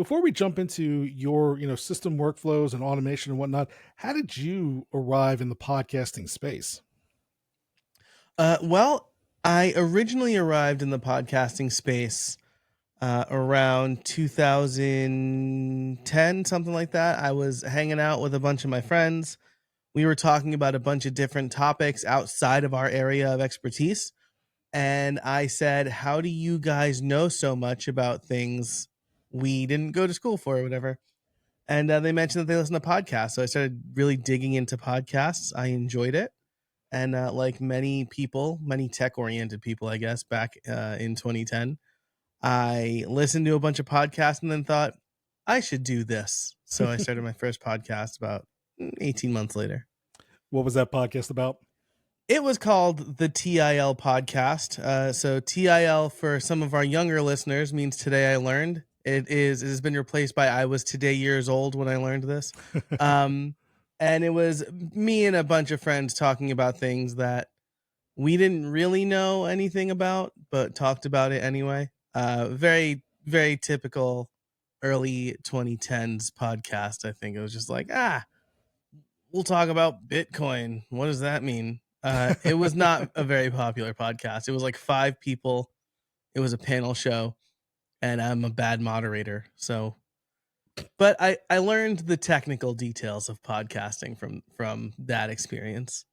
Before we jump into your, system workflows and automation and whatnot, how did you arrive in the podcasting space? Well, I originally arrived in the podcasting space around 2010, something like that. I was hanging out with a bunch of my friends. We were talking about a bunch of different topics outside of our area of expertise. And I said, how do you guys know so much about things we didn't go to school for or whatever? And they mentioned that they listen to podcasts. So I started really digging into podcasts. I enjoyed it. And like many people, many tech oriented people, I guess, back in 2010, I listened to a bunch of podcasts and then thought, I should do this. So I started my first podcast about 18 months later. What was that podcast about? It was called the TIL podcast. So TIL for some of our younger listeners means Today I Learned. It has been replaced by I was today years old when I learned this. And it was me and a bunch of friends talking about things that we didn't really know anything about, but talked about it anyway. Very, very typical early 2010s podcast. I think it was just like, we'll talk about Bitcoin. What does that mean? It was not a very popular podcast. It was like 5 people. It was a panel show, and I'm a bad moderator. So, but I learned the technical details of podcasting from that experience.